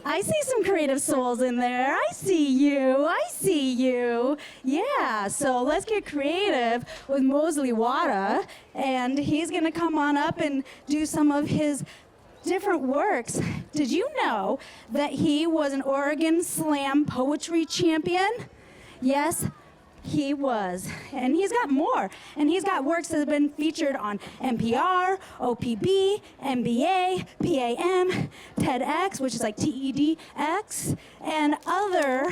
I see some creative souls in there. I see you. I see you. Yeah, so let's get creative with MOsley WOtta, and he's going to come on up and do some of his different works. Did you know that he was an Oregon Slam poetry champion? Yes, he was. And he's got more. And he's got works that have been featured on NPR, OPB, NBA, PAM, TEDx, which is like TEDx, and other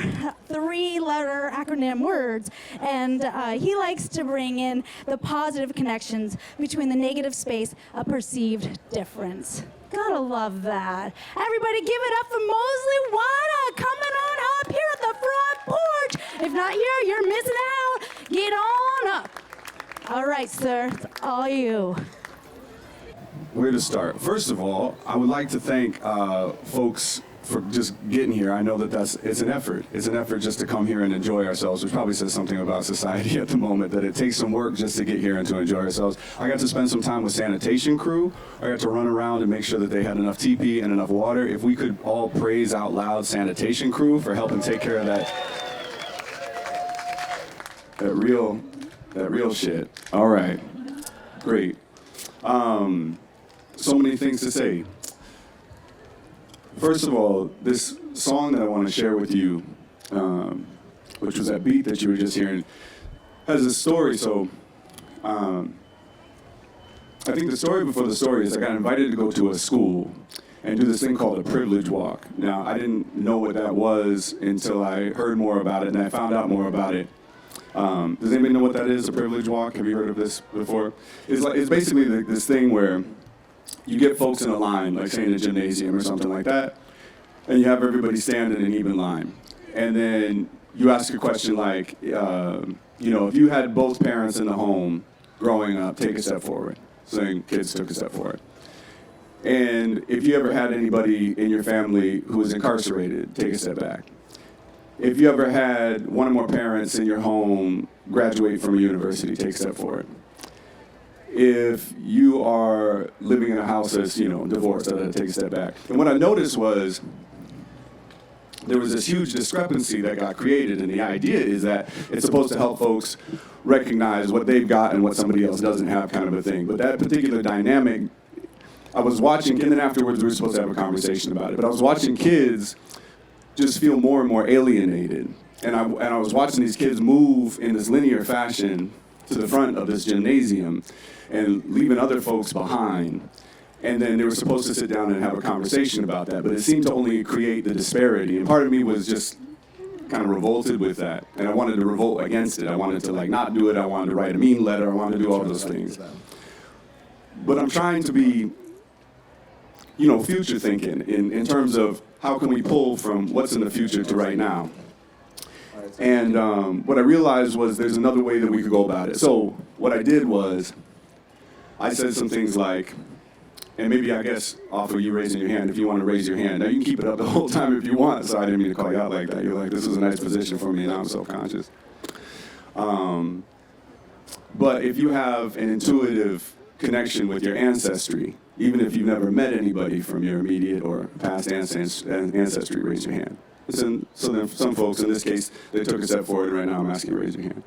three-letter acronym words. And he likes to bring in the positive connections between the negative space of perceived difference. Gotta love that. Everybody give it up for MOsley WOtta coming on up here at the front porch. If not here, you're missing out. Get on up. All right, sir, it's all you. Where to start? First of all, I would like to thank folks for just getting here. I know that it's an effort. It's an effort just to come here and enjoy ourselves, which probably says something about society at the moment, that it takes some work just to get here and to enjoy ourselves. I got to spend some time with sanitation crew. I got to run around and make sure that they had enough teepee and enough water. If we could all praise out loud sanitation crew for helping take care of that real shit. All right, great. So many things to say. First of all, this song that I want to share with you, which was that beat that you were just hearing, has a story. So I think the story before the story is I got invited to go to a school and do this thing called a privilege walk. Now, I didn't know what that was until I heard more about it, and I found out more about it. Does anybody know what that is, a privilege walk? Have you heard of this before? It's basically this thing where you get folks in a line, like say in a gymnasium or something like that, and you have everybody stand in an even line. And then you ask a question like, if you had both parents in the home growing up, take a step forward. Saying kids took a step forward. And if you ever had anybody in your family who was incarcerated, take a step back. If you ever had one or more parents in your home graduate from a university, take a step forward. If you are living in a house that's, divorced, take a step back. And what I noticed was there was this huge discrepancy that got created, and the idea is that it's supposed to help folks recognize what they've got and what somebody else doesn't have, kind of a thing. But that particular dynamic, I was watching, and then afterwards we were supposed to have a conversation about it, but I was watching kids just feel more and more alienated. And I was watching these kids move in this linear fashion to the front of this gymnasium and leaving other folks behind. And then they were supposed to sit down and have a conversation about that, but it seemed to only create the disparity. And part of me was just kind of revolted with that. And I wanted to revolt against it. I wanted to not do it. I wanted to write a mean letter. I wanted to do all those things. But I'm trying to be, future thinking in terms of how can we pull from what's in the future to right now. And what I realized was there's another way that we could go about it. So what I did was I said some things like, and maybe I guess off of you raising your hand, if you want to raise your hand. Now you can keep it up the whole time if you want, so I didn't mean to call you out like that. You're like, this was a nice position for me, and I'm self-conscious. But if you have an intuitive connection with your ancestry, even if you've never met anybody from your immediate or past ancestry, raise your hand. So then some folks, in this case, they took a step forward, and right now I'm asking you to raise your hand.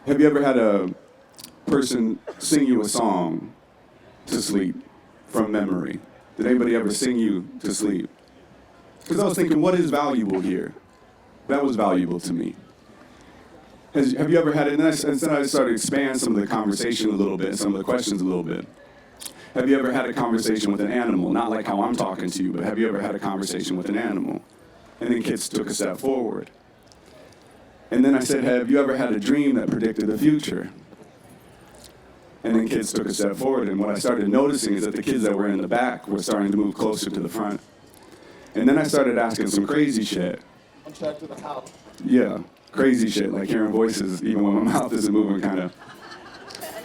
Have you ever had a person sing you a song to sleep from memory? Did anybody ever sing you to sleep? Because I was thinking, what is valuable here? That was valuable to me. Have you ever had it? And then I started to expand some of the conversation a little bit, some of the questions a little bit. Have you ever had a conversation with an animal? Not like how I'm talking to you, but have you ever had a conversation with an animal? And then kids took a step forward. And then I said, have you ever had a dream that predicted the future? And then kids took a step forward. And what I started noticing is that the kids that were in the back were starting to move closer to the front. And then I started asking some crazy shit. I'm checked to the house. Yeah, crazy shit, like hearing voices even when my mouth isn't moving, kind of.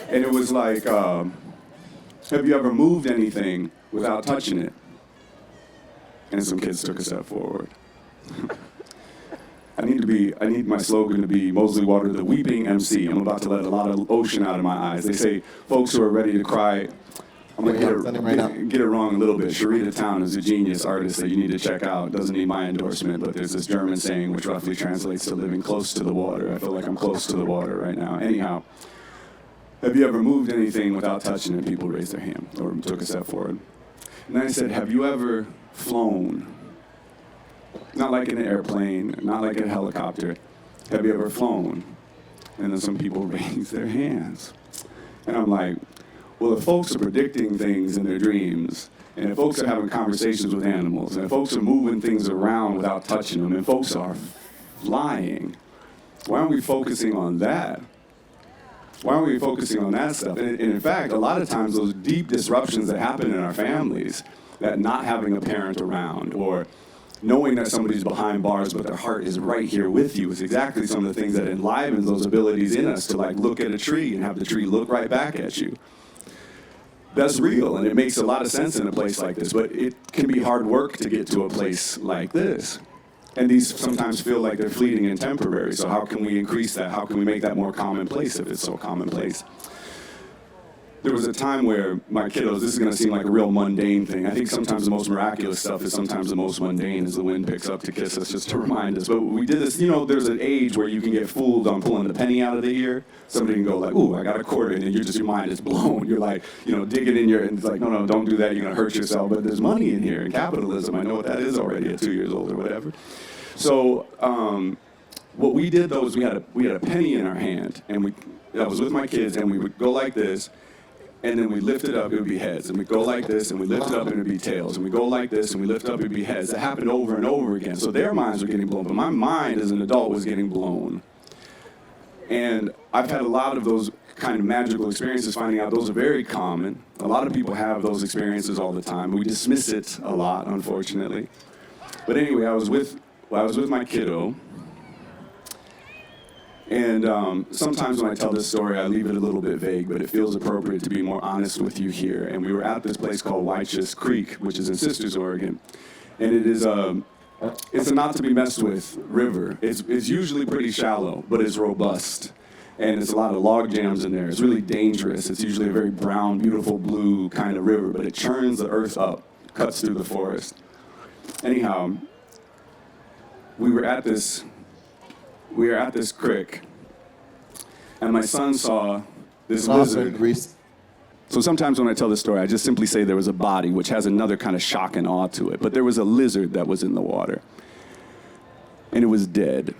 And it was like, have you ever moved anything without touching it? And some kids took a step forward. I need my slogan to be MOsley WOtta, the weeping MC. I'm about to let a lot of ocean out of my eyes. They say folks who are ready to cry I'm gonna sending right now. get it wrong a little bit. Sharita Town is a genius artist that you need to check out. Doesn't need my endorsement, but there's this German saying which roughly translates to living close to the water. I feel like I'm close to the water right now. Anyhow, have you ever moved anything without touching it? People raised their hand or took a step forward. And then I said, have you ever flown? Not like in an airplane, not like in a helicopter. Have you ever flown? And then some people raised their hands. And I'm like, well, if folks are predicting things in their dreams, and if folks are having conversations with animals, and if folks are moving things around without touching them, and folks are flying, why aren't we focusing on that? Why aren't we focusing on that stuff? And in fact, a lot of times those deep disruptions that happen in our families, that not having a parent around, or knowing that somebody's behind bars but their heart is right here with you, is exactly some of the things that enlivens those abilities in us to like look at a tree and have the tree look right back at you. That's real, and it makes a lot of sense in a place like this, but it can be hard work to get to a place like this. And these sometimes feel like they're fleeting and temporary, so how can we increase that? How can we make that more commonplace if it's so commonplace? There was a time where my kiddos, this is going to seem like a real mundane thing. I think sometimes the most miraculous stuff is sometimes the most mundane as the wind picks up to kiss us, just to remind us. But we did this, there's an age where you can get fooled on pulling the penny out of the ear. Somebody can go like, ooh, I got a quarter, and then your mind is blown. You're like, digging in and it's like, no, don't do that, you're going to hurt yourself. But there's money in here, in capitalism. I know what that is already at 2 years old or whatever. So what we did, though, is we had a penny in our hand, and I was with my kids, and we would go like this, and then we lift it up, it would be heads. And we go like this, and we lift it up, and it would be tails. And we go like this, and we lift up, it would be heads. That happened over and over again. So their minds were getting blown, but my mind as an adult was getting blown. And I've had a lot of those kind of magical experiences, finding out those are very common. A lot of people have those experiences all the time. We dismiss it a lot, unfortunately. But anyway, I was with my kiddo. And sometimes when I tell this story, I leave it a little bit vague, but it feels appropriate to be more honest with you here. And we were at this place called Wychus Creek, which is in Sisters, Oregon. And it is it's a not to be messed with river. It's usually pretty shallow, but it's robust. And it's a lot of log jams in there. It's really dangerous. It's usually a very brown, beautiful blue kind of river, but it churns the earth up, cuts through the forest. Anyhow, we were at this creek, and my son saw this lizard. So sometimes when I tell this story, I just simply say there was a body, which has another kind of shock and awe to it. But there was a lizard that was in the water, and it was dead,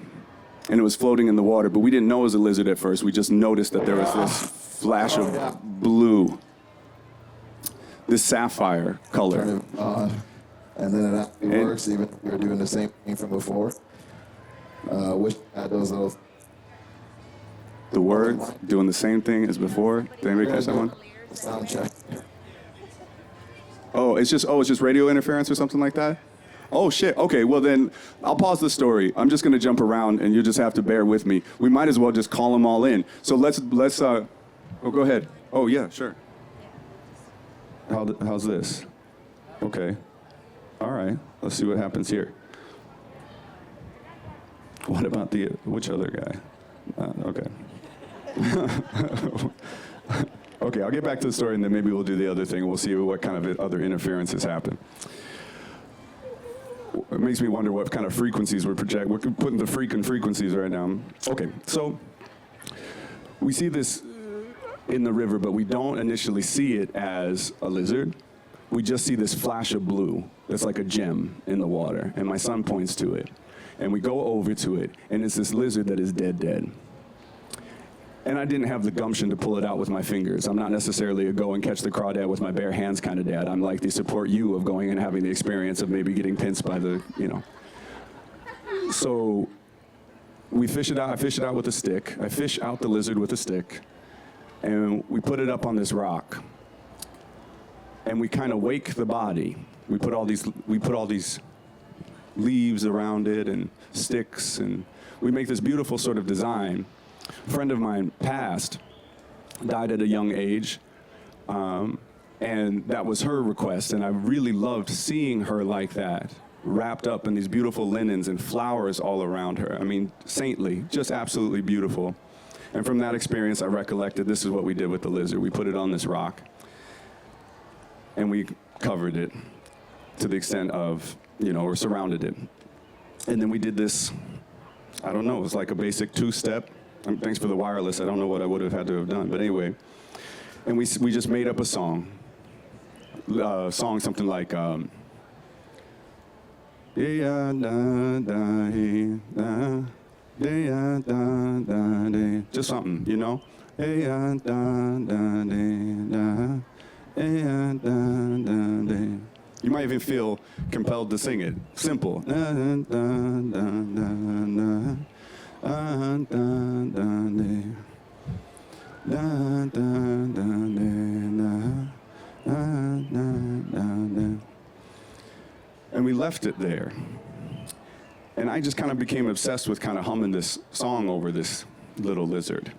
and it was floating in the water. But we didn't know it was a lizard at first. We just noticed that there was this flash of blue, this sapphire color. And then it actually works, even if you're doing the same thing from before. Wish I had those little. The word doing the same thing as before. Did anybody catch that one? Sound check. It's just radio interference or something like that? Oh shit. Okay, well then I'll pause the story. I'm just gonna jump around and you'll just have to bear with me. We might as well just call them all in. So let's go ahead. Oh yeah, sure. How's this? Okay. All right. Let's see what happens here. What about which other guy? Okay. Okay, I'll get back to the story and then maybe we'll do the other thing. We'll see what kind of other interferences happen. It makes me wonder what kind of frequencies we're projecting. We're putting the freaking frequencies right now. Okay, so we see this in the river, but we don't initially see it as a lizard. We just see this flash of blue that's like a gem in the water, and my son points to it. And we go over to it, and it's this lizard that is dead. And I didn't have the gumption to pull it out with my fingers. I'm not necessarily a go and catch the crawdad with my bare hands kind of dad. I'm like the support you of going and having the experience of maybe getting pinched by the, So we fish it out. I fish it out with a stick. I fish out the lizard with a stick, and we put it up on this rock. And we kind of wake the body. We put all these leaves around it and sticks, and we make this beautiful sort of design. A friend of mine passed, died at a young age, and that was her request, and I really loved seeing her like that, wrapped up in these beautiful linens and flowers all around her. I mean, saintly, just absolutely beautiful. And from that experience, I recollected this is what we did with the lizard. We put it on this rock. and we covered it to the extent of, or surrounded it. And then we did this, I don't know, it was like a basic two-step. Thanks for the wireless. I don't know what I would have had to have done, but anyway. And we just made up a song. Something like, just something, You might even feel compelled to sing it. Simple. And we left it there. And I just kind of became obsessed with kind of humming this song over this little lizard.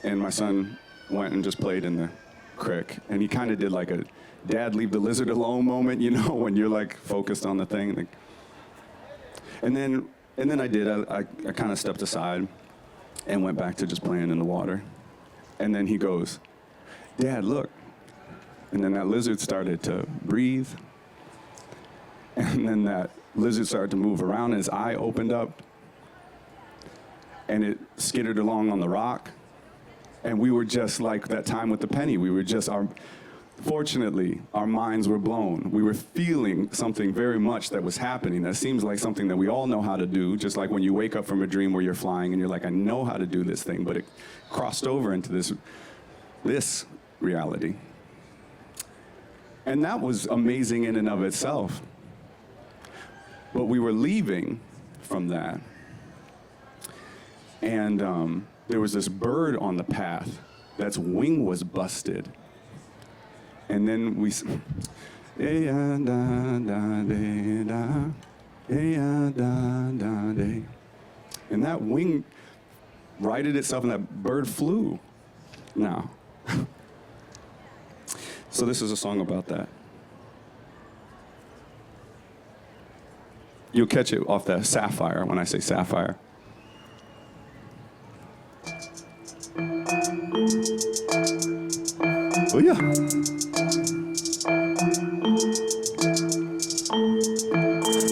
And my son went and just played in the creek. And he kind of did like a dad leave the lizard alone moment, when you're like focused on the thing. And then I did. I kind of stepped aside and went back to just playing in the water. And then he goes, "Dad, look." And then that lizard started to breathe. And then that lizard started to move around, and his eye opened up. And it skittered along on the rock. And we were just like that time with the penny. We were just, fortunately, our minds were blown. We were feeling something very much that was happening. That seems like something that we all know how to do, just like when you wake up from a dream where you're flying and you're like, I know how to do this thing, but it crossed over into this reality. And that was amazing in and of itself. But we were leaving from that. And there was this bird on the path that's wing was busted. And then we, and that wing righted itself and that bird flew. Now, so this is a song about that. You'll catch it off that sapphire when I say sapphire. Oh yeah.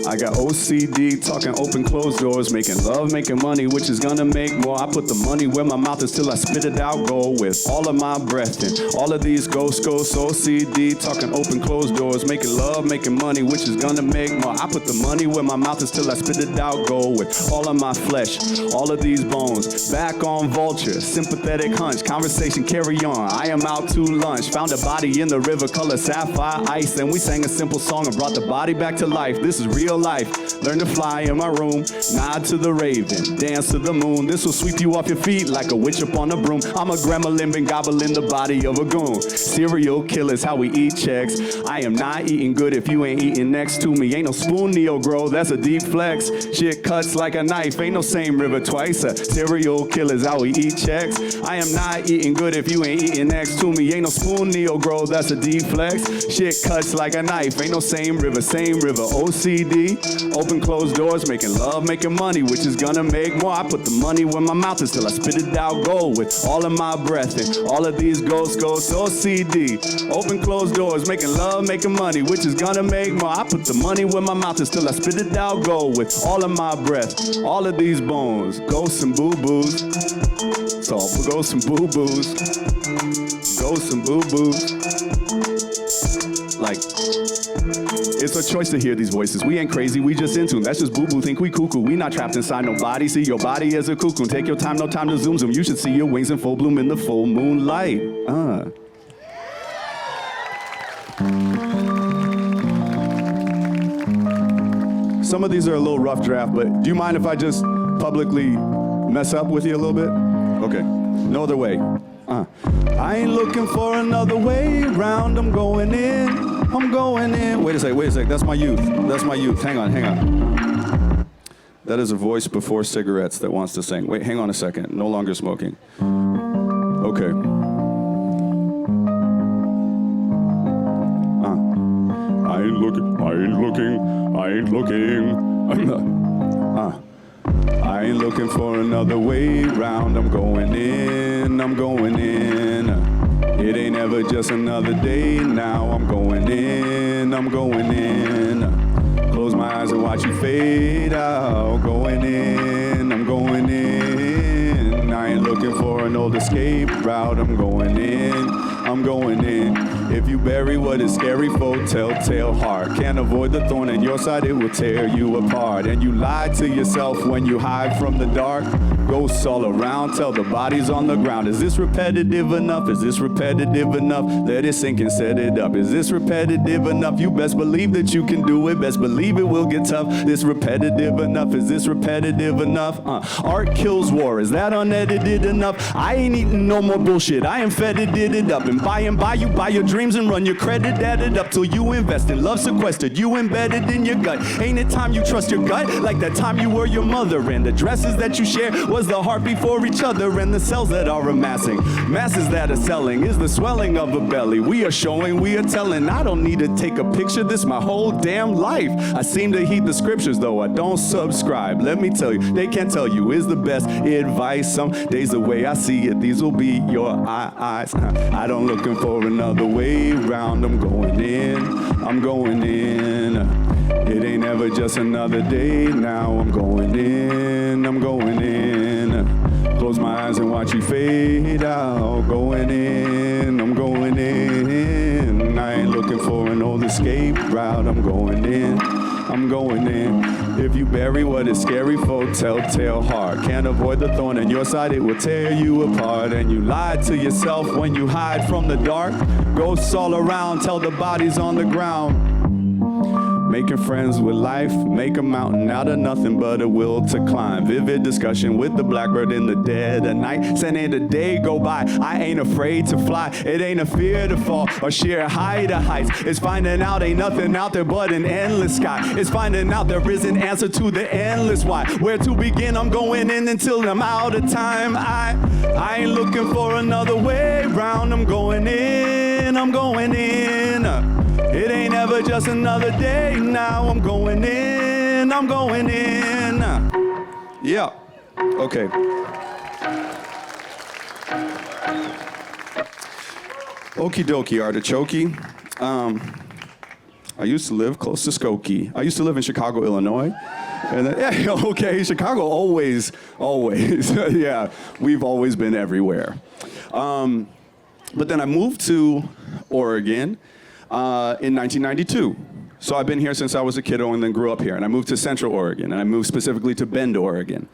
I got OCD, talking open, closed doors, making love, making money, which is gonna make more. I put the money where my mouth is till I spit it out, go with all of my breath in. All of these ghosts, OCD, talking open, closed doors, making love, making money, which is gonna make more. I put the money where my mouth is till I spit it out, go with all of my flesh, all of these bones. Back on vulture, sympathetic hunch, conversation carry on. I am out to lunch, found a body in the river, color sapphire ice, and we sang a simple song and brought the body back to life. This is real life. Learn to fly in my room, nod to the raven, dance to the moon. This will sweep you off your feet like a witch upon a broom. I'm a gremlin, been gobbling the body of a goon. Serial killers, how we eat checks. I am not eating good if you ain't eating next to me. Ain't no spoon Neo-Gro, that's a deep flex. Shit cuts like a knife, ain't no same river twice. Serial killers, how we eat checks. I am not eating good if you ain't eating next to me. Ain't no spoon Neo-Gro, that's a deep flex. Shit cuts like a knife, ain't no same river. OCD, open, closed doors, making love, making money, which is gonna make more. I put the money where my mouth is till I spit it out, go with all of my breath and all of these ghosts, OCD, open, closed doors, making love, making money, which is gonna make more. I put the money where my mouth is till I spit it out, go with all of my breath, all of these bones, ghosts and boo-boos. So ghosts and boo-boos, ghosts and boo-boos. Like, it's a choice to hear these voices. We ain't crazy, we just in tune. That's just boo-boo, think we cuckoo. We not trapped inside no body. See your body as a cocoon. Take your time, no time to zoom. You should see your wings in full bloom in the full moonlight. Some of these are a little rough draft, but do you mind if I just publicly mess up with you a little bit? Okay, no other way. I ain't looking for another way round. I'm going in. Wait a sec. That's my youth. Hang on. That is a voice before cigarettes that wants to sing. Wait, hang on a second. No longer smoking. Okay. I ain't looking. I ain't looking for another way round. I'm going in. It ain't ever just another day. Now I'm going in, I'm going in. Close my eyes and watch you fade out. Going in, I'm going in. I ain't looking for an old escape route. I'm going in, I'm going in. If you bury what is scary for telltale heart, can't avoid the thorn in your side, it will tear you apart. And you lie to yourself when you hide from the dark. Ghosts all around, tell the bodies on the ground. Is this repetitive enough? Is this repetitive enough? Let it sink and set it up. Is this repetitive enough? You best believe that you can do it. Best believe it will get tough. This repetitive enough? Is this repetitive enough? Art kills war. Is that unedited enough? I ain't eating no more bullshit. I am fed it up. And by you buy your dreams and run your credit added up till you invest in love sequestered. You embedded in your gut. Ain't it time you trust your gut? Like that time you were your mother. And the dresses that you share was the heartbeat for each other. And the cells that are amassing, masses that are selling, is the swelling of a belly. We are showing, we are telling. I don't need to take a picture. This my whole damn life. I seem to heed the scriptures, though I don't subscribe. Let me tell you, they can't tell you is the best advice. Some days the way I see it, these will be your eyes. I don't looking for another way round. I'm going in, I'm going in. It ain't ever just another day. Now I'm going in, I'm going in. Close my eyes and watch you fade out. Going in, I'm going in. I ain't looking for an old escape route. I'm going in, I'm going in. If you bury what is scary for telltale heart, can't avoid the thorn in your side, it will tear you apart. And you lie to yourself when you hide from the dark. Ghosts all around, tell the bodies on the ground. Making friends with life, make a mountain out of nothing but a will to climb. Vivid discussion with the blackbird in the dead of night. Sending the day go by, I ain't afraid to fly. It ain't a fear to fall or sheer height of heights. It's finding out ain't nothing out there but an endless sky. It's finding out there is an answer to the endless why. Where to begin, I'm going in until I'm out of time. I ain't looking for another way round. I'm going in, I'm going in. It ain't ever just another day. Now I'm going in, I'm going in. Yeah, okay. Okie dokie, artichoke. I used to live close to Skokie. I used to live in Chicago, Illinois. And then, yeah, okay, Chicago always, yeah, we've always been everywhere. But then I moved to Oregon in 1992. So I've been here since I was a kiddo and then grew up here. And I moved to Central Oregon, and I moved specifically to Bend, Oregon.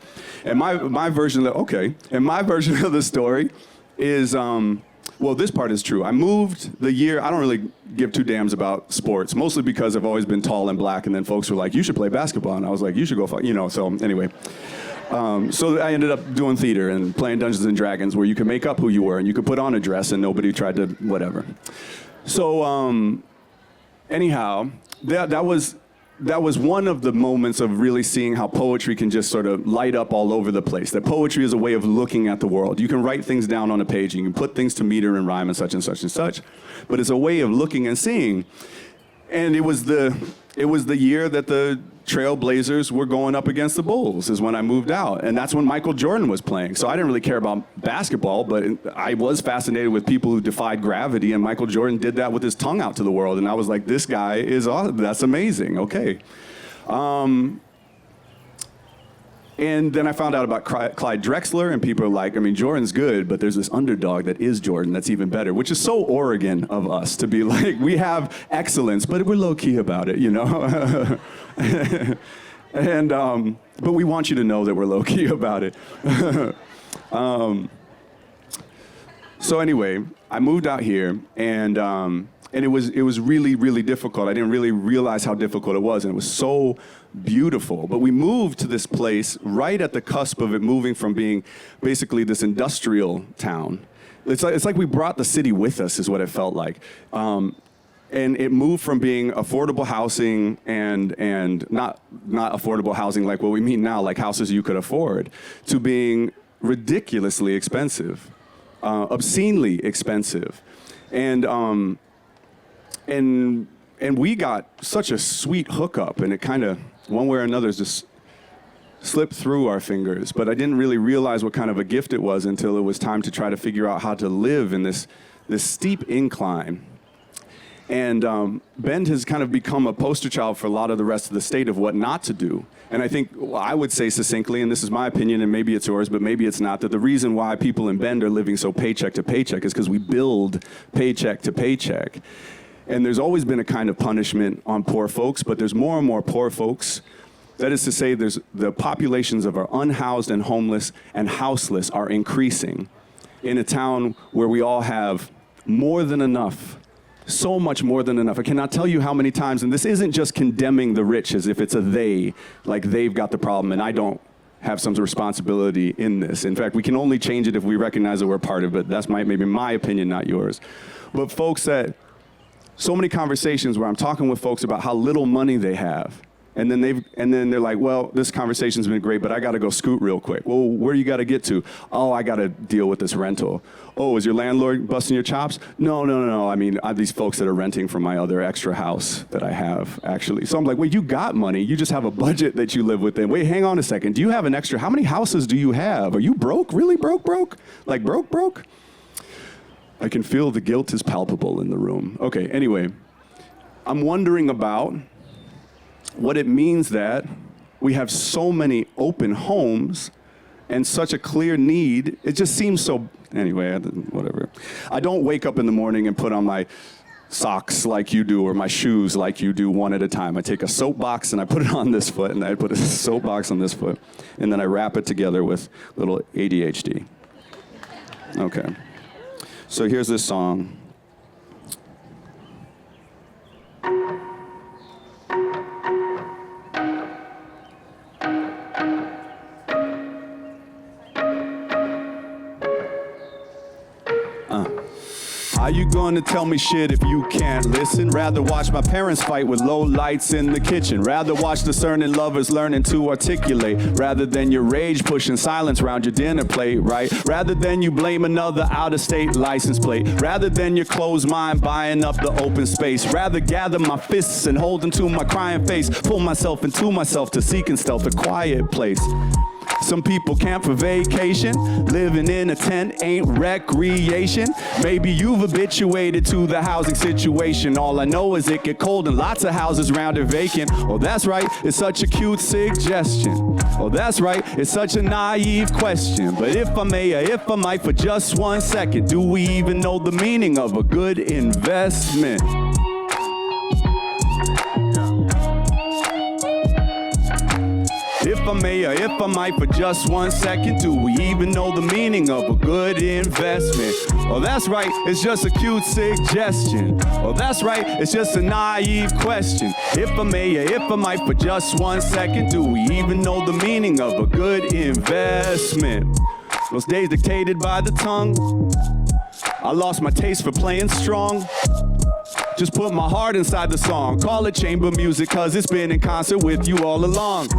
And my version of the story is, well, this part is true. I moved the year, I don't really give two damns about sports, mostly because I've always been tall and black, and then folks were like, you should play basketball. And I was like, you should go, so anyway. So I ended up doing theater and playing Dungeons and Dragons, where you could make up who you were, and you could put on a dress, and nobody tried to whatever. So anyhow, that was one of the moments of really seeing how poetry can just sort of light up all over the place. That poetry is a way of looking at the world. You can write things down on a page, and you can put things to meter and rhyme and such and such and such, but it's a way of looking and seeing. And it was the year that the Trailblazers were going up against the Bulls is when I moved out. And that's when Michael Jordan was playing. So I didn't really care about basketball, but I was fascinated with people who defied gravity, and Michael Jordan did that with his tongue out to the world. And I was like, this guy is awesome. That's amazing. Okay. And then I found out about Clyde Drexler, and people are like, Jordan's good, but there's this underdog that is Jordan that's even better, which is so Oregon of us to be like, we have excellence, but we're low-key about it, And, but we want you to know that we're low-key about it. So anyway, I moved out here, and it was really, really difficult. I didn't really realize how difficult it was, and it was so beautiful. But we moved to this place right at the cusp of it moving from being basically this industrial town. It's like we brought the city with us, is what it felt like. And it moved from being affordable housing and not affordable housing like what we mean now, like houses you could afford, to being ridiculously expensive, obscenely expensive. And we got such a sweet hookup, and it kind of, one way or another, just slipped through our fingers. But I didn't really realize what kind of a gift it was until it was time to try to figure out how to live in this this steep incline. And Bend has kind of become a poster child for a lot of the rest of the state of what not to do. And I think, well, I would say succinctly, and this is my opinion, and maybe it's yours, but maybe it's not, that the reason why people in Bend are living so paycheck to paycheck is because we build paycheck to paycheck. And there's always been a kind of punishment on poor folks, but there's more and more poor folks. That is to say, there's the populations of our unhoused and homeless and houseless are increasing in a town where we all have more than enough. So much more than enough. I cannot tell you how many times, and this isn't just condemning the rich as if it's a they, like they've got the problem and I don't have some responsibility in this. In fact, we can only change it if we recognize that we're part of it. That's maybe my opinion, not yours. But folks that, so many conversations where I'm talking with folks about how little money they have. And then they're like, well, this conversation's been great, but I got to go scoot real quick. Well, where you got to get to? Oh, I got to deal with this rental. Oh, is your landlord busting your chops? No. I mean, these folks that are renting from my other extra house that I have, actually. So I'm like, wait, you got money. You just have a budget that you live within. Wait, hang on a second. Do you have an extra? How many houses do you have? Are you broke? Really broke? Like broke? I can feel the guilt is palpable in the room. Okay, anyway, I'm wondering about what it means that we have so many open homes and such a clear need. It just seems so, anyway, whatever. I don't wake up in the morning and put on my socks like you do or my shoes like you do one at a time. I take a soapbox and I put it on this foot and I put a soapbox on this foot and then I wrap it together with little ADHD. Okay. So here's this song. How you gonna tell me shit if you can't listen? Rather watch my parents fight with low lights in the kitchen. Rather watch discerning lovers learning to articulate. Rather than your rage pushing silence around your dinner plate, right? Rather than you blame another out-of-state license plate. Rather than your closed mind buying up the open space. Rather gather my fists and hold them to my crying face. Pull myself into myself to seek in stealth a quiet place. Some people camp for vacation. Living in a tent ain't recreation. Maybe you've habituated to the housing situation. All I know is it get cold and lots of houses round are vacant. Oh, that's right, it's such a cute suggestion. Oh, that's right, it's such a naive question. But if I may, or if I might for just 1 second, do we even know the meaning of a good investment? If I may, or if I might for just 1 second, do we even know the meaning of a good investment? Oh, that's right, it's just a cute suggestion. Oh, that's right, it's just a naive question. If I may, or if I might for just 1 second, do we even know the meaning of a good investment? Those days dictated by the tongue, I lost my taste for playing strong. Just put my heart inside the song. Call it chamber music, cause it's been in concert with you all along.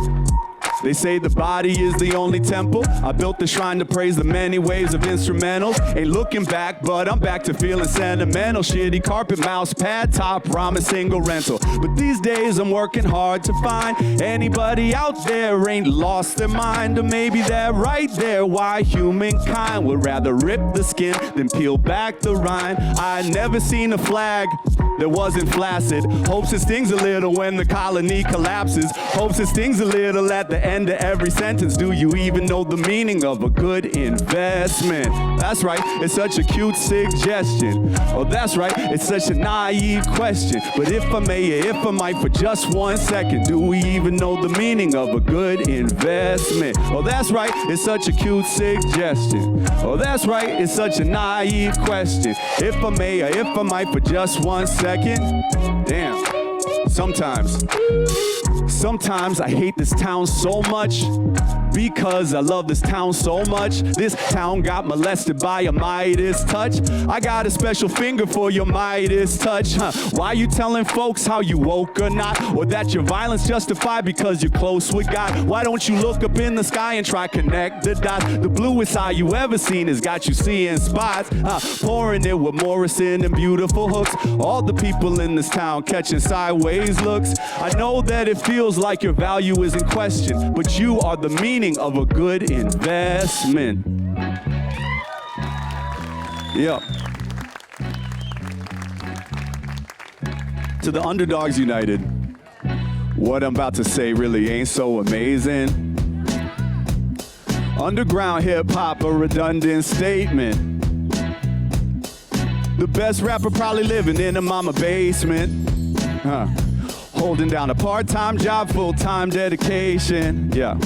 They say the body is the only temple. I built the shrine to praise the many waves of instrumentals. Ain't looking back, but I'm back to feeling sentimental. Shitty carpet, mouse pad, top, ramen, single rental. But these days I'm working hard to find anybody out there ain't lost their mind. Or maybe they're right there. Why humankind would rather rip the skin than peel back the rind. I never seen a flag that wasn't flaccid. Hopes it stings a little when the colony collapses. Hopes it stings a little at the end of every sentence. Do you even know the meaning of a good investment? That's right, it's such a cute suggestion. Oh, that's right, it's such a naive question. But if I may, if I might for just 1 second, do we even know the meaning of a good investment? Oh, that's right, it's such a cute suggestion. Oh, that's right, it's such a naive question. If I may, or if I might for just 1 second. Damn. Sometimes I hate this town so much because I love this town so much. This town got molested by a Midas touch. I got a special finger for your Midas touch, huh? Why you telling folks how you woke or not? Or that your violence justified because you're close with God? Why don't you look up in the sky and try connect the dots? The bluest eye you ever seen has got you seeing spots, pouring it with Morrison and beautiful hooks. All the people in this town catching sideways looks. I know that it feels like your value is in question, but you are the meaning of a good investment. Yep. to the Underdogs United. What I'm about to say really ain't so amazing. Underground hip-hop, a redundant statement. The best rapper probably living in a mama basement. Holding down a part-time job, full-time dedication. Yeah.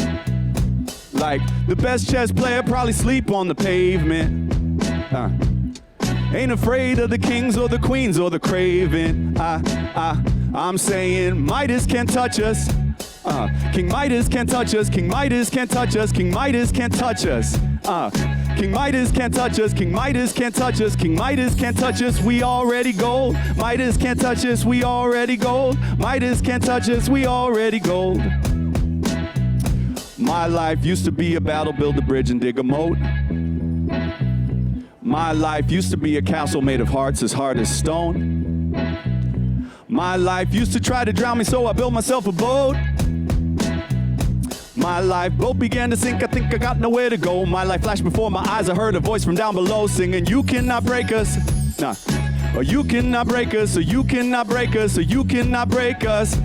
Like the best chess player probably sleep on the pavement. Ain't afraid of the kings or the queens or the craven. I'm saying Midas can't touch us. King Midas can't touch us. King Midas can't touch us. King Midas can't touch us. King Midas can't touch us. King Midas can't touch us. King Midas can't touch us. We already gold. Midas can't touch us. We already gold. Midas can't touch us. We already gold. My life used to be a battle, build a bridge and dig a moat. My life used to be a castle made of hearts as hard as stone. My life used to try to drown me, so I built myself a boat. My life boat began to sink, I think I got nowhere to go. My life flashed before my eyes, I heard a voice from down below singing, you cannot break us. Nah. Or you cannot break us, or you cannot break us, or you cannot break us.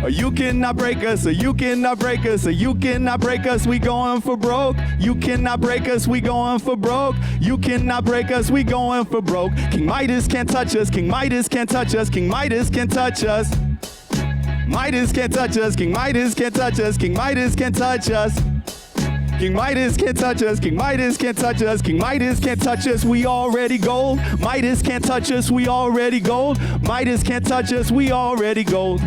Or you cannot break us, or you cannot break us, or you cannot break us, we going for broke. You cannot break us, we going for broke. You cannot break us, we going for broke. King Midas can't touch us, King Midas can't touch us, King Midas can't touch us. Midas can't touch us, King Midas can't touch us, King Midas can't touch us. King Midas can't touch us, King Midas can't touch us, King Midas can't touch us, we already gold. Midas can't touch us, we already gold. Midas can't touch us, we already gold.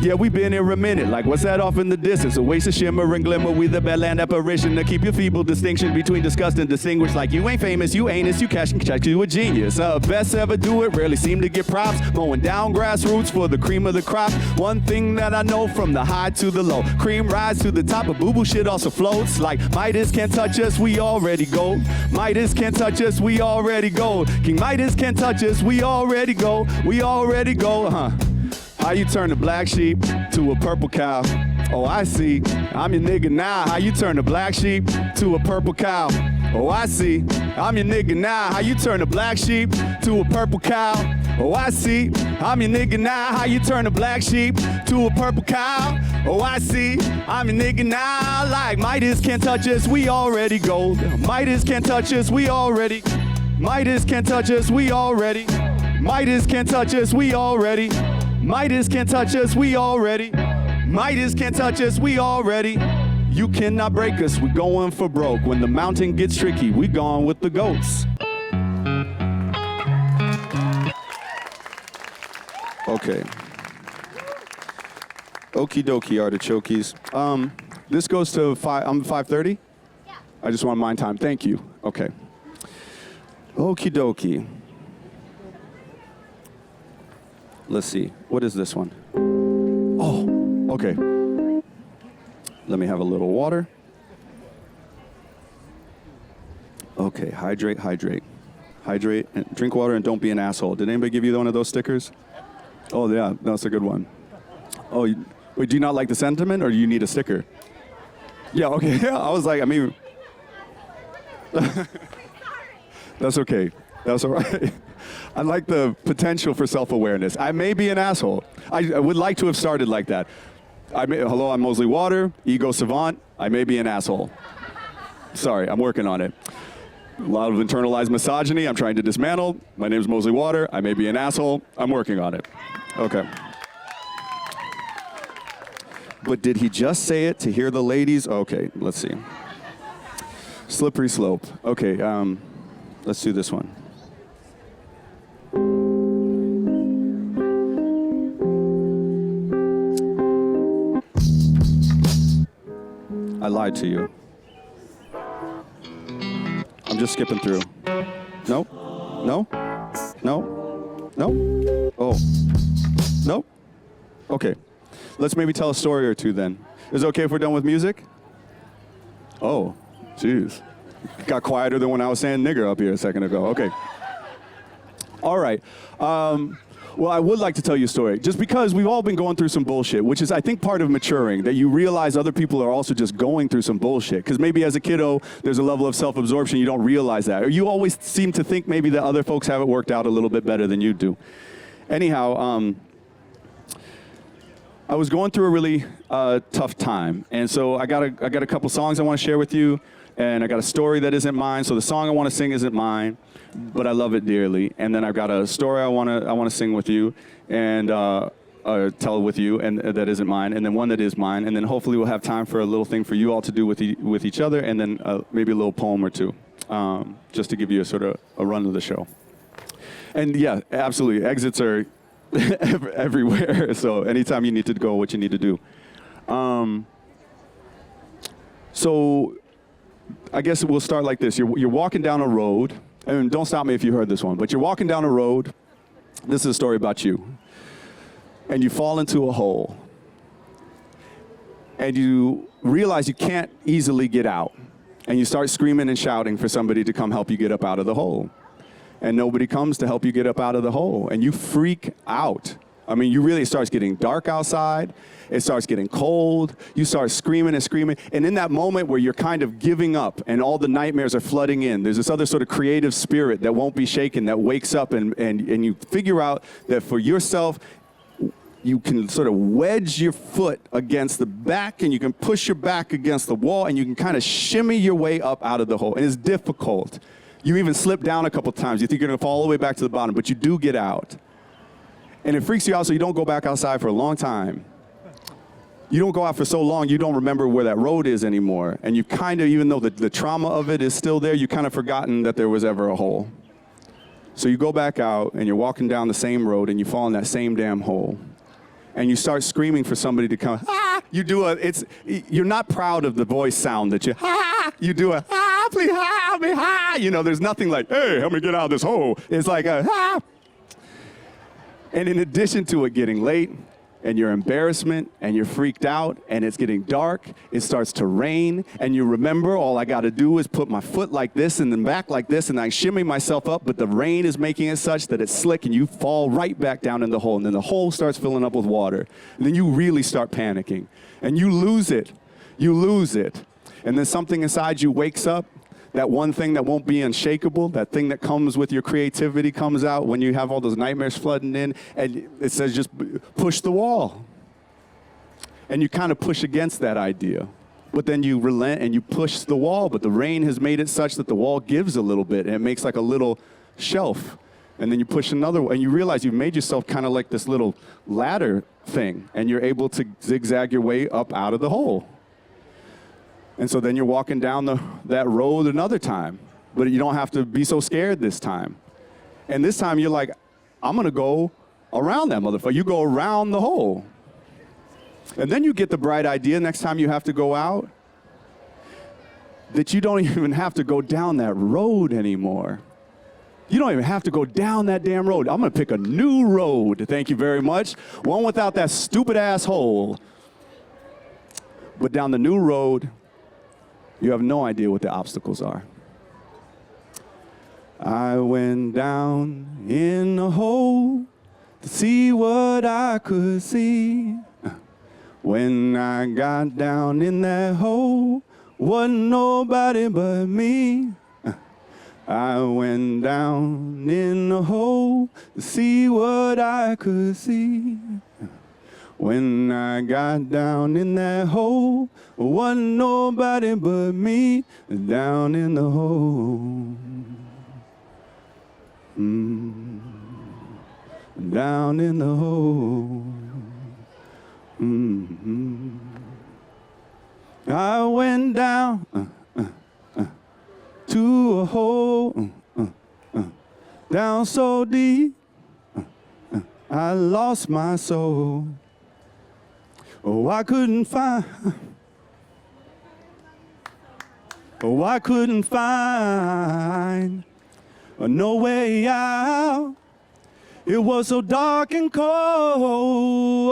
Yeah, we been here a minute, like what's that off in the distance? A waste of shimmer and glimmer, we the Bedland apparition to keep your feeble distinction between disgust and distinguished. Like you ain't famous, you ain't us, you cash and check, you a genius. Best ever do it, rarely seem to get props. Mowing down grassroots for the cream of the crop. One thing that I know from the high to the low, cream rise to the top, but boo-boo shit also floats. Like Midas can't touch us, we already gold. Midas can't touch us, we already gold. King Midas can't touch us, we already gold. We already gold, How you turn a black sheep to a purple cow? Oh, I see. I'm your nigga now. How you turn a black sheep to a purple cow? Oh, I see. I'm your nigga now. How you turn a black sheep to a purple cow? Oh, I see. I'm your nigga now. How you turn a black sheep to a purple cow? Oh, I see. I'm your nigga now. Like Midas can't touch us, we already gold. Midas can't touch us, we already. Midas can't touch us, we already. Midas can't touch us, we already. Midas can't touch us, we already. Midas can't touch us, we already. You cannot break us, we going for broke. When the mountain gets tricky, we gone with the goats. Okay. Okie dokie, artichokes. This goes to 5:30? Yeah. I just want mind time, thank you. Okay. Okie dokie. Let's see. What is this one? Oh, okay. Let me have a little water. Okay, hydrate, hydrate. Hydrate, and drink water, and don't be an asshole. Did anybody give you one of those stickers? Oh, yeah, that's a good one. Oh, wait, do you not like the sentiment, or do you need a sticker? Yeah, okay. I was like, I mean... That's okay. That's all right. I like the potential for self-awareness. I may be an asshole. I would like to have started like that. Hello, I'm MOsley Water, ego savant. I may be an asshole. Sorry, I'm working on it. A lot of internalized misogyny I'm trying to dismantle. My name's MOsley Water. I may be an asshole. I'm working on it. Okay. But did he just say it to hear the ladies? Okay, let's see. Slippery slope. Okay, let's do this one. I lied to you. I'm just skipping through. No? No? No? No? Oh. No? Okay. Let's maybe tell a story or two then. Is it okay if we're done with music? Oh, jeez. Got quieter than when I was saying nigger up here a second ago. Okay. All right. Well, I would like to tell you a story, just because we've all been going through some bullshit, which is, I think, part of maturing, that you realize other people are also just going through some bullshit. Because maybe as a kiddo, there's a level of self-absorption, you don't realize that. Or you always seem to think maybe that other folks have it worked out a little bit better than you do. Anyhow, I was going through a really tough time. And so I got a couple songs I want to share with you. And I got a story that isn't mine. So the song I want to sing isn't mine, but I love it dearly. And then I've got a story I want to sing with you and tell with you, and that isn't mine. And then one that is mine. And then hopefully we'll have time for a little thing for you all to do with each other, and then maybe a little poem or two, just to give you a sort of a run of the show. And yeah, absolutely, exits are everywhere. So anytime you need to go, what you need to do. So I guess we'll start like this. You're walking down a road, and don't stop me if you heard this one, but you're walking down a road. This is a story about you. And you fall into a hole. And you realize you can't easily get out. And you start screaming and shouting for somebody to come help you get up out of the hole. And nobody comes to help you get up out of the hole. And you freak out. I mean, it starts getting dark outside. It starts getting cold. You start screaming and screaming. And in that moment where you're kind of giving up and all the nightmares are flooding in, there's this other sort of creative spirit that won't be shaken, that wakes up, and you figure out that for yourself, you can sort of wedge your foot against the back, and you can push your back against the wall, and you can kind of shimmy your way up out of the hole. And it's difficult. You even slip down a couple times. You think you're going to fall all the way back to the bottom, but you do get out. And it freaks you out, so you don't go back outside for a long time. You don't go out for so long, you don't remember where that road is anymore. And you kind of, even though the trauma of it is still there, you kind of forgotten that there was ever a hole. So you go back out, and you're walking down the same road, and you fall in that same damn hole. And you start screaming for somebody to come. Ah! You're not proud of the voice sound that you do a, please help me, there's nothing like, hey, help me get out of this hole. It's like a, And in addition to it getting late, and your embarrassment, and you're freaked out, and it's getting dark, it starts to rain, and you remember all I got to do is put my foot like this and then back like this, and I shimmy myself up, but the rain is making it such that it's slick, and you fall right back down in the hole, and then the hole starts filling up with water. And then you really start panicking, and you lose it. And then something inside you wakes up. That one thing that won't be unshakable, that thing that comes with your creativity comes out when you have all those nightmares flooding in, and it says just push the wall. And you kind of push against that idea. But then you relent and you push the wall, but the rain has made it such that the wall gives a little bit, and it makes like a little shelf. And then you push another one, and you realize you've made yourself kind of like this little ladder thing, and you're able to zigzag your way up out of the hole. And so then you're walking down that road another time, but you don't have to be so scared this time. And this time you're like, I'm going to go around that motherfucker. You go around the hole. And then you get the bright idea next time you have to go out that you don't even have to go down that road anymore. You don't even have to go down that damn road. I'm going to pick a new road, thank you very much. One without that stupid ass hole. But down the new road, you have no idea what the obstacles are. I went down in the hole to see what I could see. When I got down in that hole, wasn't nobody but me. I went down in the hole to see what I could see. When I got down in that hole, wasn't nobody but me down in the hole. Down in the hole. I went down to a hole, down so deep, I lost my soul. Oh, I couldn't find no way out. It was so dark and cold.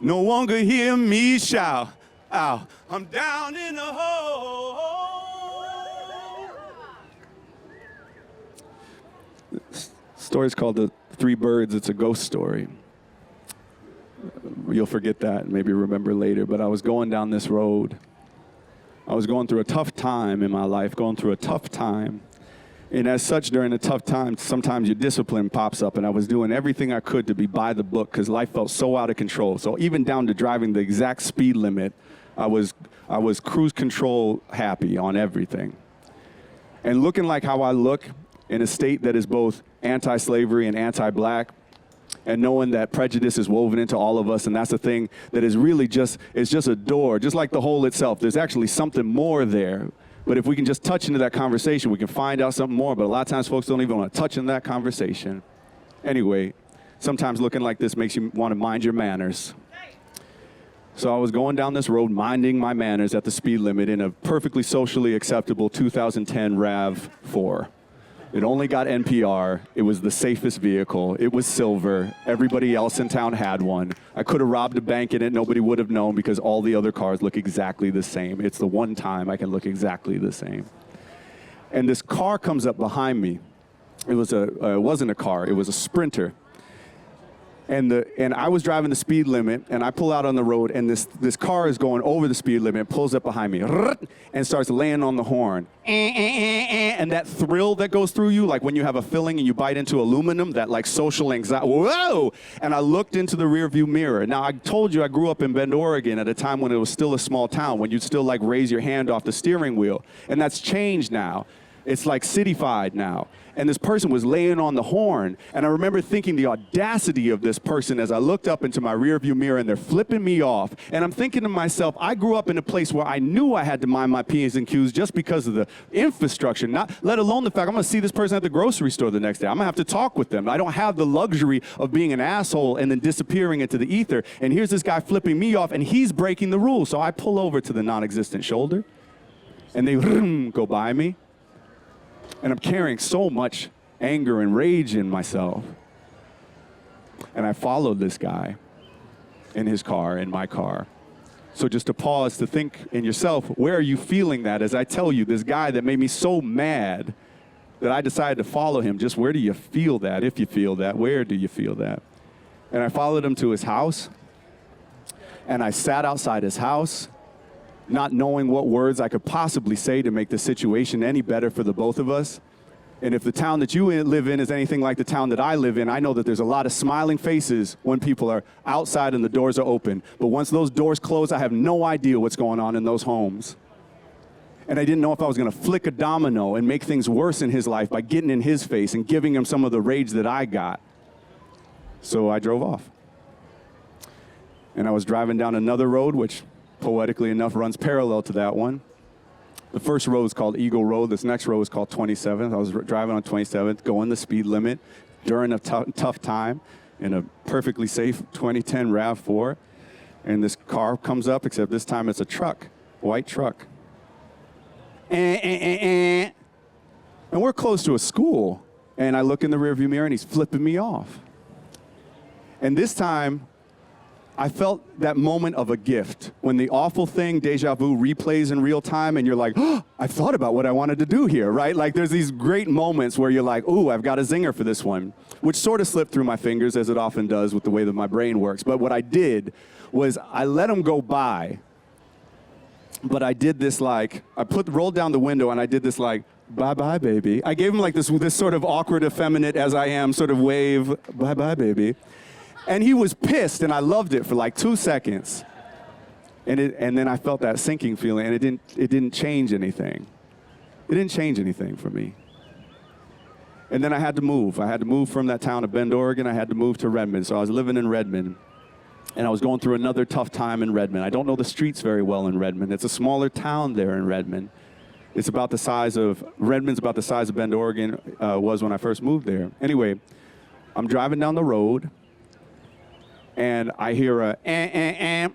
No one could hear me shout. Ow, I'm down in the hole. Story's called The three birds, it's a ghost story. You'll forget that, maybe remember later, but I was going down this road. I was going through a tough time in my life, going through a tough time. And as such, during a tough time, sometimes your discipline pops up, and I was doing everything I could to be by the book because life felt so out of control. So even down to driving the exact speed limit, I was cruise control happy on everything. And looking like how I look in a state that is both anti-slavery and anti-black, and knowing that prejudice is woven into all of us, and that's a thing that is really just a door, just like the hole itself. There's actually something more there. But if we can just touch into that conversation, we can find out something more. But a lot of times folks don't even want to touch into that conversation. Anyway, sometimes looking like this makes you want to mind your manners. So I was going down this road, minding my manners at the speed limit in a perfectly socially acceptable 2010 RAV4. It only got NPR. It was the safest vehicle. It was silver. Everybody else in town had one. I could have robbed a bank in it. Nobody would have known because all the other cars look exactly the same. It's the one time I can look exactly the same. And this car comes up behind me. It wasn't a car. It was a Sprinter. And I was driving the speed limit, and I pull out on the road, and this car is going over the speed limit, pulls up behind me, and starts laying on the horn. And that thrill that goes through you, like when you have a filling and you bite into aluminum, that like social anxiety, whoa! And I looked into the rearview mirror. Now, I told you I grew up in Bend, Oregon at a time when it was still a small town, when you'd still like raise your hand off the steering wheel. And that's changed now. It's like cityfied now. And this person was laying on the horn. And I remember thinking the audacity of this person as I looked up into my rearview mirror, and they're flipping me off. And I'm thinking to myself, I grew up in a place where I knew I had to mind my P's and Q's just because of the infrastructure, not let alone the fact I'm going to see this person at the grocery store the next day. I'm going to have to talk with them. I don't have the luxury of being an asshole and then disappearing into the ether. And here's this guy flipping me off, and he's breaking the rules. So I pull over to the non-existent shoulder, and they go by me. And I'm carrying so much anger and rage in myself. And I followed this guy in his car, in my car. So just to pause to think in yourself, where are you feeling that as I tell you, this guy that made me so mad that I decided to follow him, just where do you feel that? If you feel that, where do you feel that? And I followed him to his house, and I sat outside his house, not knowing what words I could possibly say to make the situation any better for the both of us. And if the town that you live in is anything like the town that I live in, I know that there's a lot of smiling faces when people are outside and the doors are open. But once those doors close, I have no idea what's going on in those homes. And I didn't know if I was going to flick a domino and make things worse in his life by getting in his face and giving him some of the rage that I got. So I drove off. And I was driving down another road, which poetically enough runs parallel to that one. The first road is called Eagle Road. This next road is called 27th. I was driving on 27th, going the speed limit during a tough time in a perfectly safe 2010 RAV4. And this car comes up, except this time it's a truck, white truck. And we're close to a school. And I look in the rearview mirror, and he's flipping me off. And this time, I felt that moment of a gift when the awful thing, deja vu, replays in real time, and you're like, oh, I thought about what I wanted to do here, right? Like there's these great moments where you're like, ooh, I've got a zinger for this one, which sort of slipped through my fingers, as it often does with the way that my brain works. But what I did was I let him go by, but I did this like, rolled down the window, and I did this like, bye-bye, baby. I gave him like this sort of awkward, effeminate, as I am, sort of wave, bye-bye, baby. And he was pissed, and I loved it for like 2 seconds. And then I felt that sinking feeling, and it didn't change anything. It didn't change anything for me. And then I had to move. I had to move from that town of Bend, Oregon. I had to move to Redmond. So I was living in Redmond, and I was going through another tough time in Redmond. I don't know the streets very well in Redmond. It's a smaller town there in Redmond. Redmond's about the size of Bend, Oregon was when I first moved there. Anyway, I'm driving down the road, and I hear a and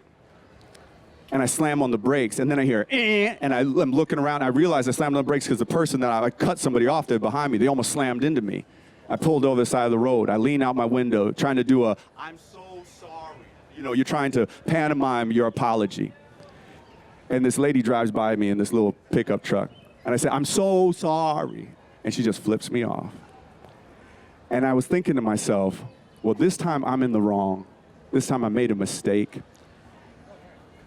I slam on the brakes, and then I hear and I'm looking around. I realize I slammed on the brakes because the person that I cut somebody off there behind me, they almost slammed into me. I pulled over the side of the road. I lean out my window, trying to do I'm so sorry. You know, you're trying to pantomime your apology. And this lady drives by me in this little pickup truck, and I say, I'm so sorry, and she just flips me off. And I was thinking to myself, well, this time I'm in the wrong. This time I made a mistake.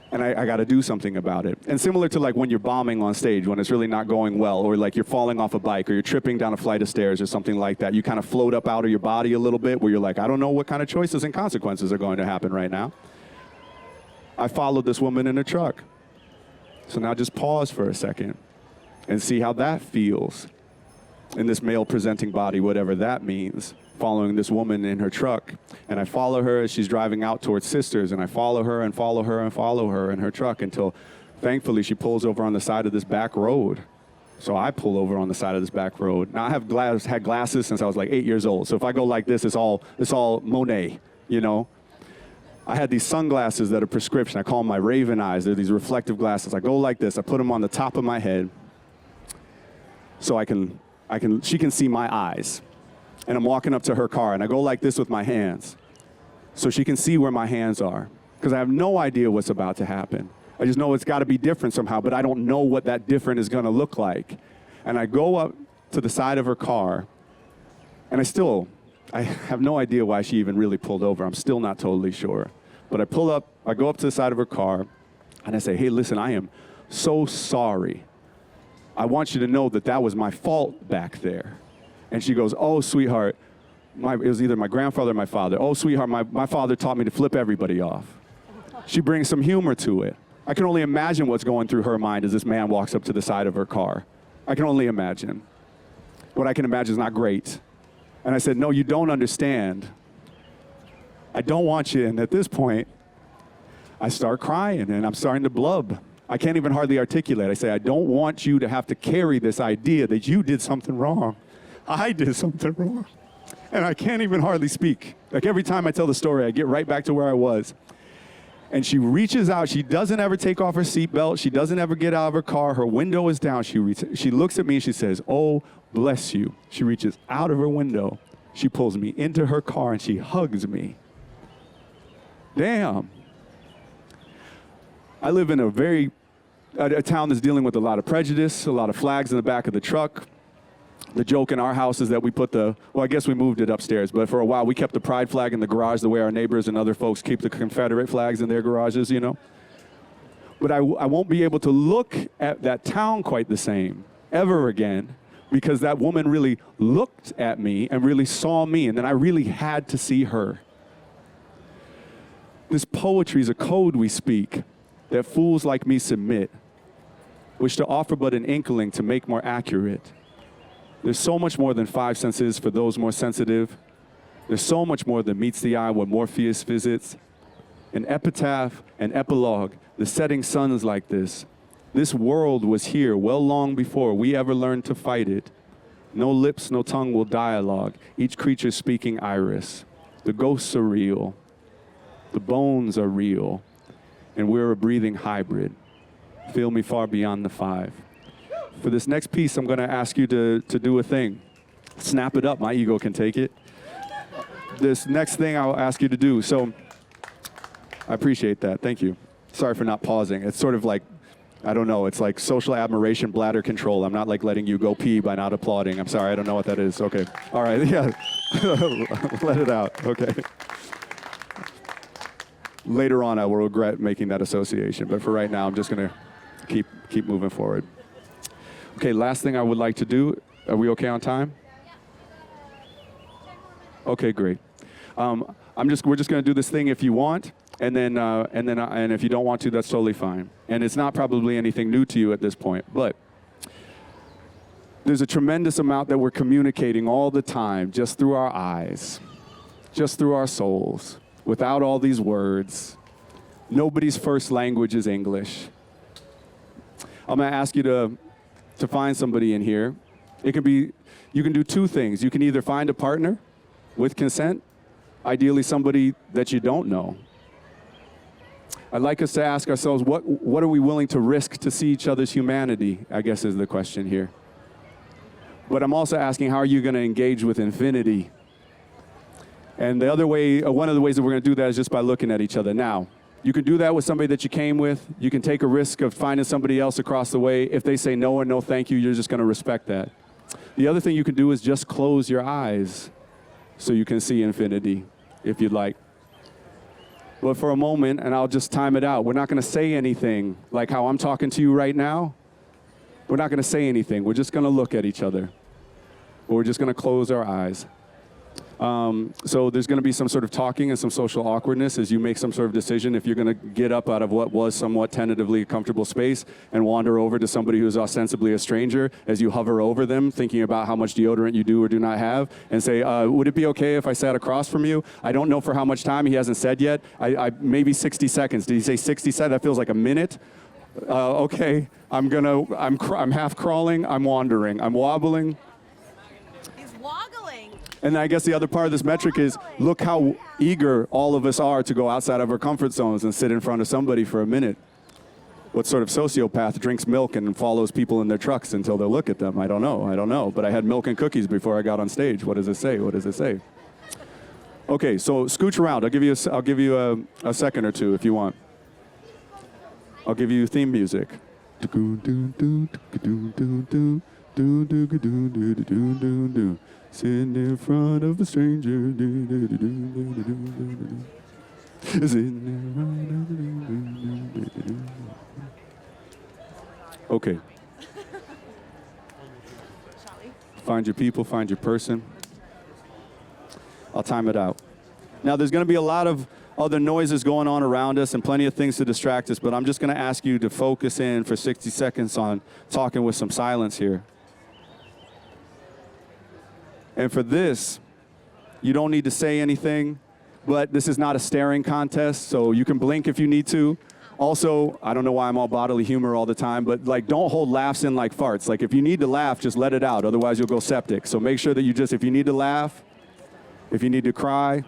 And I got to do something about it. And similar to like when you're bombing on stage, when it's really not going well, or like you're falling off a bike, or you're tripping down a flight of stairs or something like that, you kind of float up out of your body a little bit where you're like, I don't know what kind of choices and consequences are going to happen right now. I followed this woman in a truck. So now just pause for a second and see how that feels in this male presenting body, whatever that means, following this woman in her truck. And I follow her as she's driving out towards Sisters, and I follow her and follow her and follow her in her truck until thankfully she pulls over on the side of this back road. So I pull over on the side of this back road. Now I have had glasses since I was like 8 years old. So if I go like this, it's all Monet, you know? I had these sunglasses that are prescription. I call them my Raven eyes. They're these reflective glasses. I go like this. I put them on the top of my head so she can see my eyes. And I'm walking up to her car, and I go like this with my hands so she can see where my hands are, because I have no idea what's about to happen. I just know it's got to be different somehow, but I don't know what that different is going to look like. And I go up to the side of her car, and I have no idea why she even really pulled over. I'm still not totally sure. But I go up to the side of her car, and I say, hey, listen, I am so sorry. I want you to know that was my fault back there. And she goes, oh, sweetheart, it was either my grandfather or my father. Oh, sweetheart, my father taught me to flip everybody off. She brings some humor to it. I can only imagine what's going through her mind as this man walks up to the side of her car. I can only imagine. What I can imagine is not great. And I said, no, you don't understand. I don't want you. And at this point, I start crying, and I'm starting to blub. I can't even hardly articulate. I say, I don't want you to have to carry this idea that you did something wrong. I did something wrong. And I can't even hardly speak. Like every time I tell the story, I get right back to where I was. And she reaches out. She doesn't ever take off her seatbelt. She doesn't ever get out of her car. Her window is down. She looks at me and she says, oh, bless you. She reaches out of her window. She pulls me into her car and she hugs me. Damn. I live in a town that's dealing with a lot of prejudice, a lot of flags in the back of the truck. The joke in our house is that we put I guess we moved it upstairs, but for a while we kept the pride flag in the garage the way our neighbors and other folks keep the Confederate flags in their garages, you know. But I won't be able to look at that town quite the same ever again, because that woman really looked at me and really saw me, and then I really had to see her. This poetry is a code we speak that fools like me submit, which to offer but an inkling to make more accurate. There's so much more than 5 senses for those more sensitive. There's so much more than meets the eye when Morpheus visits. An epitaph, an epilogue, the setting sun is like this. This world was here well long before we ever learned to fight it. No lips, no tongue will dialogue, each creature speaking iris. The ghosts are real. The bones are real. And we're a breathing hybrid. Feel me far beyond the 5. For this next piece, I'm going to ask you to do a thing. Snap it up. My ego can take it. This next thing I'll ask you to do. So I appreciate that. Thank you. Sorry for not pausing. It's sort of like, I don't know, it's like social admiration, bladder control. I'm not like letting you go pee by not applauding. I'm sorry, I don't know what that is. Okay. All right, yeah. Let it out. Okay. Later on, I will regret making that association. But for right now, I'm just going to keep moving forward. Okay, last thing I would like to do. Are we okay on time? Okay, great. We're just going to do this thing if you want, and if you don't want to, that's totally fine. And it's not probably anything new to you at this point, but there's a tremendous amount that we're communicating all the time, just through our eyes, just through our souls, without all these words. Nobody's first language is English. I'm going to ask you to find somebody in here. You can do 2 things. You can either find a partner with consent, ideally somebody that you don't know. I'd like us to ask ourselves, what are we willing to risk to see each other's humanity, I guess is the question here. But I'm also asking, how are you going to engage with infinity? And one of the ways that we're going to do that is just by looking at each other. Now, you can do that with somebody that you came with. You can take a risk of finding somebody else across the way. If they say no or no thank you, you're just going to respect that. The other thing you can do is just close your eyes so you can see infinity, if you'd like. But for a moment, and I'll just time it out, we're not going to say anything like how I'm talking to you right now. We're not going to say anything. We're just going to look at each other. Or we're just going to close our eyes. So there's going to be some sort of talking and some social awkwardness as you make some sort of decision if you're going to get up out of what was somewhat tentatively a comfortable space and wander over to somebody who's ostensibly a stranger as you hover over them, thinking about how much deodorant you do or do not have, and say, would it be okay if I sat across from you? I don't know for how much time. He hasn't said yet. Maybe 60 seconds. Did he say 60 seconds? That feels like a minute. Okay, I'm half crawling, I'm wandering, I'm wobbling. He's woggling. And I guess the other part of this metric is look how eager all of us are to go outside of our comfort zones and sit in front of somebody for a minute. What sort of sociopath drinks milk and follows people in their trucks until they look at them? I don't know. But I had milk and cookies before I got on stage. What does it say? Okay, so scooch around. I'll give you a second or two if you want. I'll give you theme music. Sitting in front of a stranger. Okay. Find your people, find your person. I'll time it out. Now, there's going to be a lot of other noises going on around us and plenty of things to distract us, but I'm just going to ask you to focus in for 60 seconds on talking with some silence here. And for this, you don't need to say anything, but this is not a staring contest, so you can blink if you need to. Also, I don't know why I'm all bodily humor all the time, but don't hold laughs in like farts. Like if you need to laugh, just let it out, otherwise you'll go septic. So make sure that if you need to laugh, if you need to cry,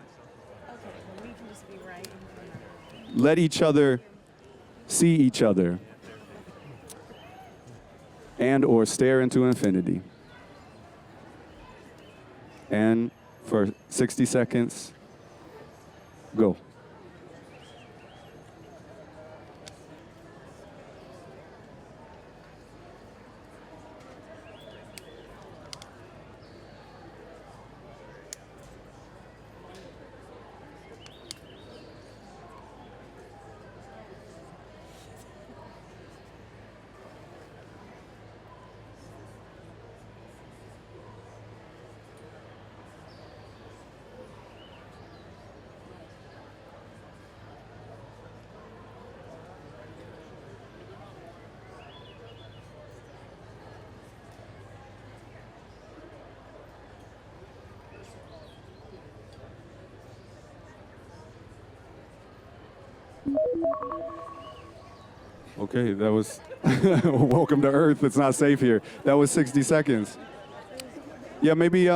let each other see each other and or stare into infinity. And for 60 seconds, go. Okay, that was welcome to Earth. It's not safe here. That was 60 seconds. Yeah, maybe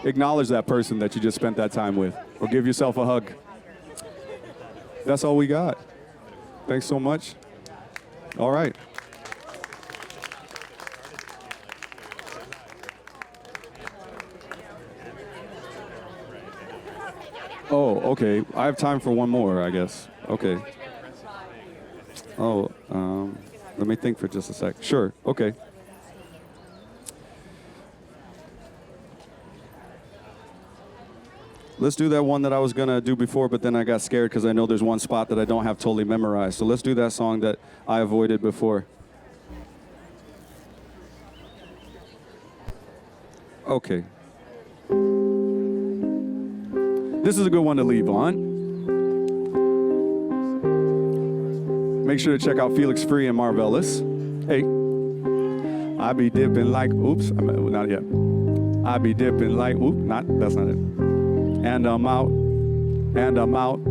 acknowledge that person that you just spent that time with, or give yourself a hug. That's all we got. Thanks so much. All right. Oh, okay. I have time for one more, I guess. Okay. Oh, let me think for just a sec. Sure, okay. Let's do that one that I was going to do before, but then I got scared because I know there's one spot that I don't have totally memorized. So let's do that song that I avoided before. Okay. This is a good one to leave on. Make sure to check out Felix Free and Marvelous. Hey. I be dipping like, oops, not yet. I be dipping like, that's not it. And I'm out, and I'm out,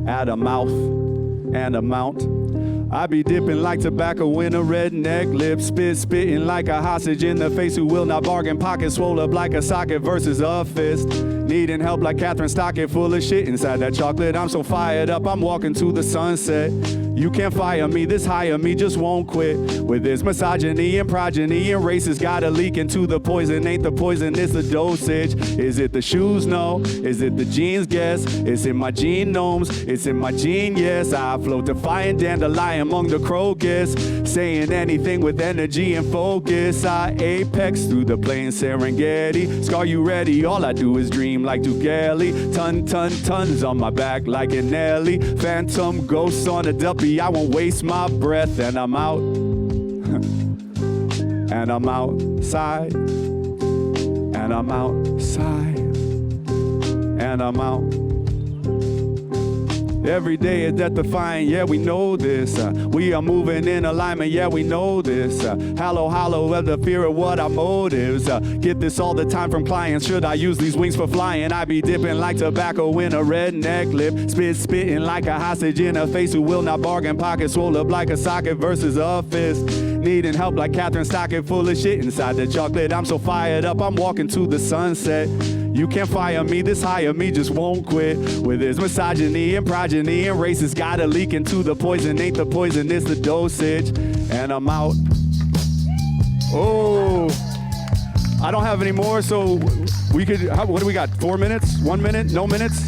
at a mouth, and a mount. I be dipping like tobacco in a redneck lip, spitting like a hostage in the face who will not bargain, pocket swole up like a socket versus a fist. Needing help like Catherine Stockett, full of shit inside that chocolate. I'm so fired up, I'm walking to the sunset. You can't fire me, this higher me just won't quit. With this misogyny and progeny and races gotta leak into the poison. Ain't the poison, it's the dosage. Is it the shoes? No. Is it the jeans? Guess. It's in my genomes, it's in my genius. I float defiant dandelion among the crocus. Saying anything with energy and focus. I apex through the plains Serengeti. Scar you ready, all I do is dream like Dugali. Tons on my back like an Ellie. Phantom ghosts on a duppy. I won't waste my breath, and I'm out. And I'm outside. And I'm outside. And I'm out. Every day is death-defying, yeah, we know this. We are moving in alignment, yeah, we know this. Hollow of the fear of what our motives. Get this all the time from clients. Should I use these wings for flying? I be dipping like tobacco in a redneck lip. Spitting like a hostage in a face who will not bargain. Pockets swole up like a socket versus a fist. Needing help like Catherine Stockett, full of shit inside the chocolate. I'm so fired up, I'm walking to the sunset. You can't fire me, this higher me just won't quit. With his misogyny and progeny and races gotta leak into the poison. Ain't the poison, it's the dosage. And I'm out. Oh, I don't have any more, so we could, what do we got, 4 minutes? 1 minute, no minutes?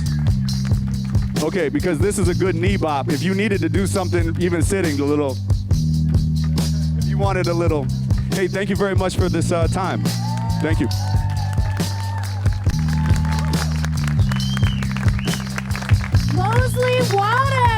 Okay, because this is a good knee bop. If you needed to do something, even sitting a little, if you wanted a little. Hey, thank you very much for this time. Thank you. MOsley WOtta!